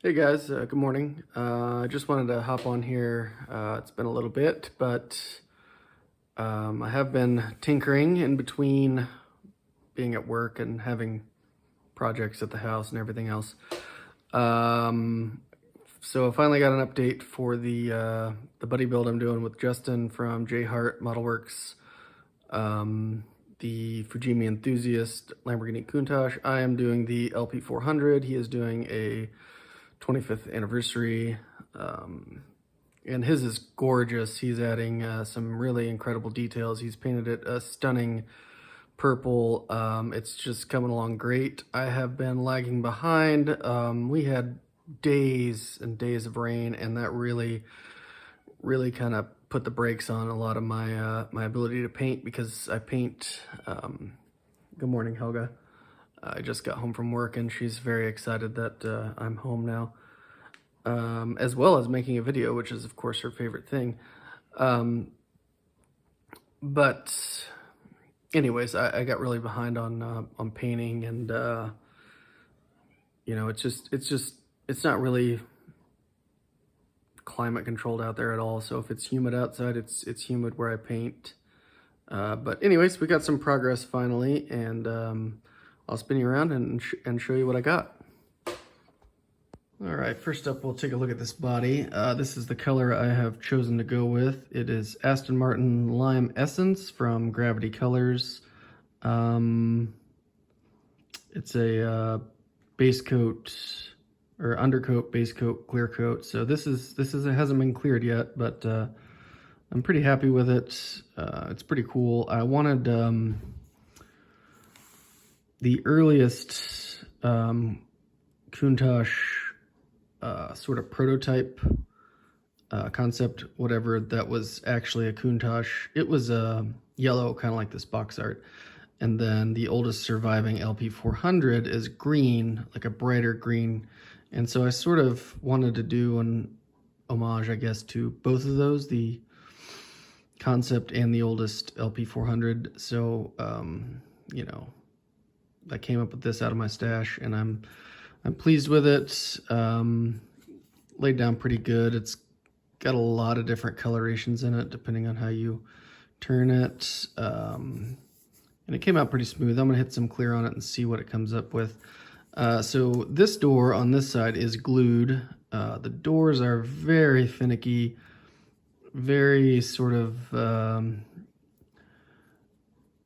Hey guys, good morning. I just wanted to hop on here. It's been a little bit, but I have been tinkering in between being at work and having projects at the house and everything else. Um, so I finally got an update for the buddy build I'm doing with Justin from J Hart Model Works, the Fujimi Enthusiast Lamborghini Countach. I am doing the LP400. He is doing a 25th anniversary, and his is gorgeous. He's adding some really incredible details. He's painted it a stunning purple. It's just coming along great. I have been lagging behind. We had days and days of rain, and that really kind of put the brakes on a lot of my ability to paint, because I paint. Good morning, Helga. I just got home from work and she's very excited that I'm home now, as well as making a video, which is of course her favorite thing. But anyways, I got really behind on painting, and you know, it's not really climate controlled out there at all. So if it's humid outside, it's humid where I paint. But anyways, we got some progress finally, and I'll spin you around and show you what I got. All right, first up, we'll take a look at this body. This is the color I have chosen to go with. It is Aston Martin Lime Essence from Gravity Colors. It's a base coat, or undercoat, base coat, clear coat. So it hasn't been cleared yet, but I'm pretty happy with it. It's pretty cool. I wanted the earliest Countach sort of prototype concept, whatever, that was actually a Countach. It was yellow, kind of like this box art. And then the oldest surviving LP400 is green, like a brighter green. And so I sort of wanted to do an homage, I guess, to both of those, the concept and the oldest LP400. So, you know, I came up with this out of my stash, and I'm pleased with it. Laid down pretty good. It's got a lot of different colorations in it, depending on how you turn it. And it came out pretty smooth. I'm gonna hit some clear on it and see what it comes up with. So this door on this side is glued. The doors are very finicky, very sort of,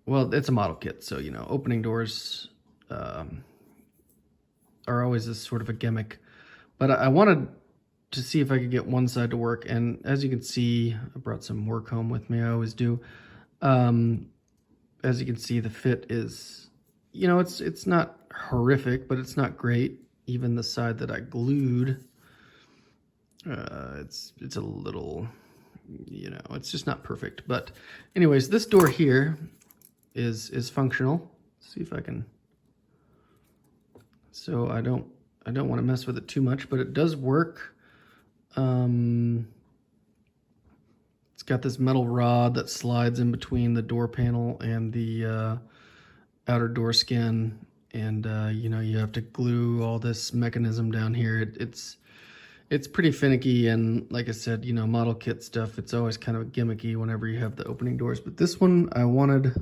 well, it's a model kit, so, you know, opening doors are always this sort of a gimmick. But I wanted to see if I could get one side to work, and as you can see, I brought some work home with me. I always do. As you can see, the fit is, you know, it's not horrific, but it's not great. Even the side that I glued, it's a little, you know, it's just not perfect. But anyways, this door here is functional. Let's see if I can. So I don't want to mess with it too much, but it does work. It's got this metal rod that slides in between the door panel and the outer door skin, and you know, you have to glue all this mechanism down here. It's pretty finicky, and like I said, you know, model kit stuff, it's always kind of gimmicky whenever you have the opening doors. But this one, I wanted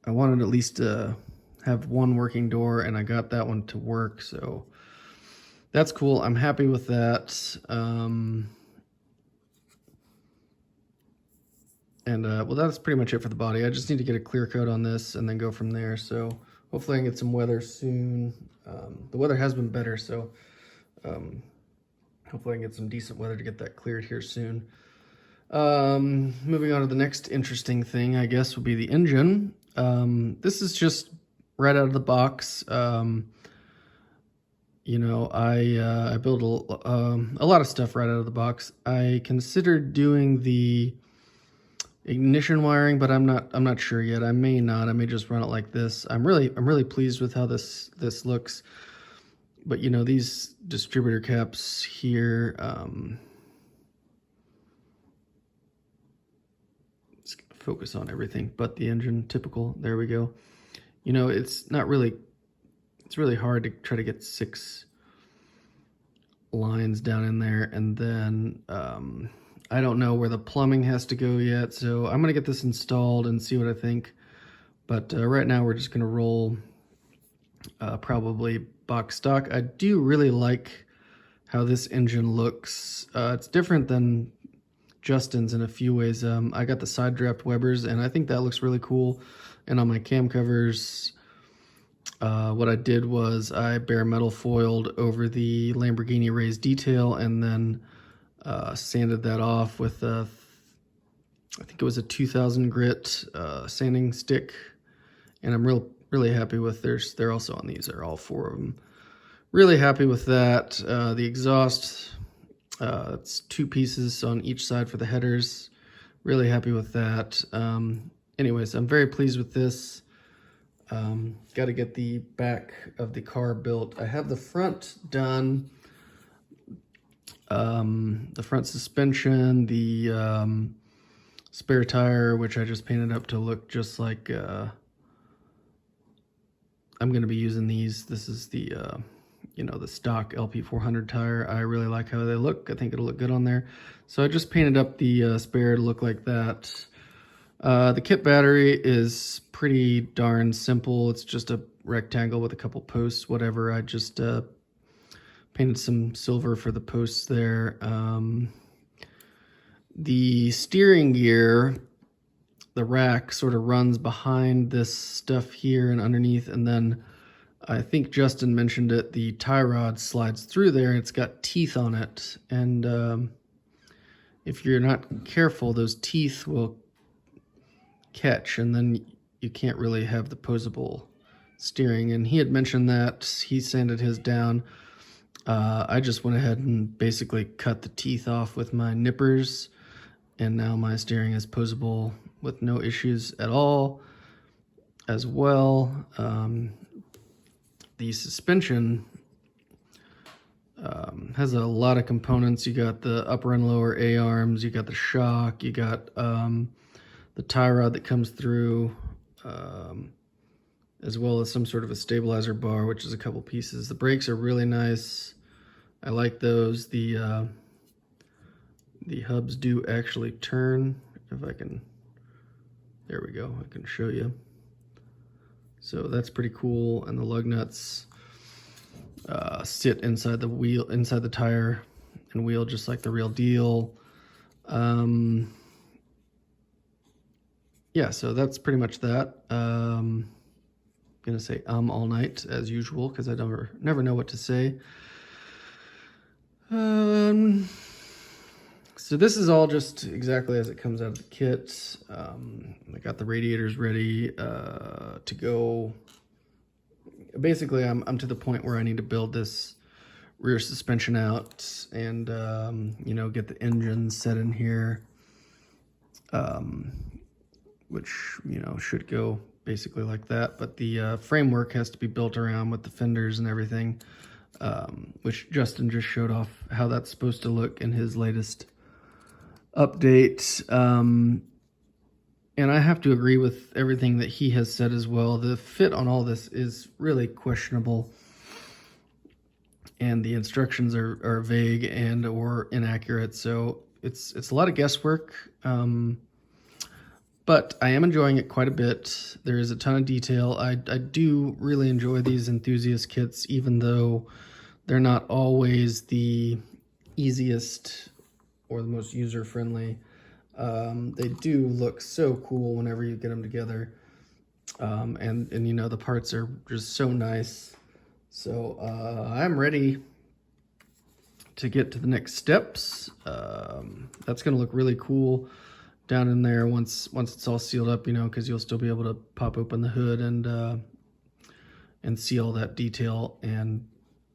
at least have one working door, and I got that one to work, so that's cool. I'm happy with that. Well, that's pretty much it for the body. I just need to get a clear coat on this and then go from there. So hopefully I can get some weather soon. The weather has been better, so hopefully I can get some decent weather to get that cleared here soon. Moving on to the next interesting thing, I guess, would be the engine. This is just right out of the box. You know, I build a lot of stuff right out of the box. I considered doing the ignition wiring, but I'm not sure yet. I may not. I may just run it like this. I'm really pleased with how this looks. But you know, these distributor caps here, let's focus on everything but the engine. Typical. There we go. You know, it's really hard to try to get 6 lines down in there, and then I don't know where the plumbing has to go yet, so I'm gonna get this installed and see what I think. But right now we're just gonna roll probably box stock. I do really like how this engine looks. It's different than Justin's in a few ways. I got the side draft Webers, and I think that looks really cool. And on my cam covers, what I did was I bare metal foiled over the Lamborghini raised detail, and then sanded that off with I think it was a 2000 grit sanding stick, and I'm really happy with theirs. They're also on these. They're all 4 of them. Really happy with that. The exhaust, it's 2 pieces on each side for the headers. Really happy with that. Anyways, I'm very pleased with this. Got to get the back of the car built. I have the front done. The front suspension, the spare tire, which I just painted up to look just like I'm going to be using these. This is the the stock LP400 tire. I really like how they look. I think it'll look good on there. So I just painted up the spare to look like that. The kit battery is pretty darn simple. It's just a rectangle with a couple posts, whatever. I just painted some silver for the posts there. The steering gear, the rack sort of runs behind this stuff here and underneath, and then I think Justin mentioned it, the tie rod slides through there, and it's got teeth on it. And if you're not careful, those teeth will catch, and then you can't really have the posable steering. And he had mentioned that he sanded his down. I just went ahead and basically cut the teeth off with my nippers, and now my steering is posable with no issues at all as well. The suspension has a lot of components. You got the upper and lower A-arms, you got the shock, you got the tie rod that comes through, as well as some sort of a stabilizer bar, which is a couple pieces. The brakes are really nice. I like those. The hubs do actually turn. If I can, there we go, I can show you. So that's pretty cool. And the lug nuts sit inside the wheel, inside the tire and wheel, just like the real deal. Yeah, so that's pretty much that. Gonna say all night as usual because I never know what to say. So this is all just exactly as it comes out of the kit. I got the radiators ready to go. Basically, I'm to the point where I need to build this rear suspension out and get the engine set in here, which should go basically like that. But the framework has to be built around with the fenders and everything, which Justin just showed off how that's supposed to look in his latest update. And I have to agree with everything that he has said as well. The fit on all this is really questionable, and the instructions are vague and or inaccurate, so it's a lot of guesswork. But I am enjoying it quite a bit. There is a ton of detail. I do really enjoy these enthusiast kits, even though they're not always the easiest or the most user-friendly. They do look so cool whenever you get them together. And the parts are just so nice. So I'm ready to get to the next steps. That's gonna look really cool down in there once it's all sealed up, because you'll still be able to pop open the hood and see all that detail and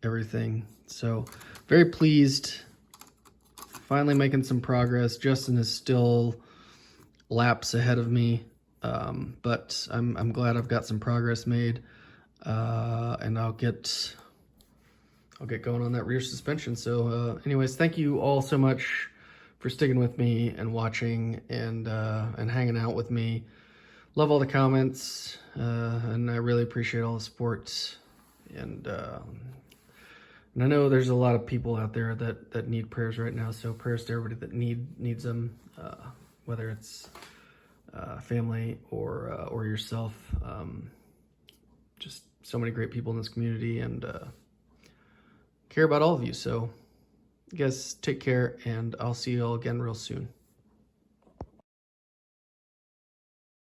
everything. So very pleased. Finally making some progress. Justin is still laps ahead of me, but I'm glad I've got some progress made, and I'll get going on that rear suspension. So anyways, thank you all so much for sticking with me and watching and hanging out with me. Love all the comments, and I really appreciate all the support. And And I know there's a lot of people out there that need prayers right now. So prayers to everybody that needs them, whether it's family or yourself. Just so many great people in this community, and care about all of you. So you guys take care, and I'll see you all again real soon.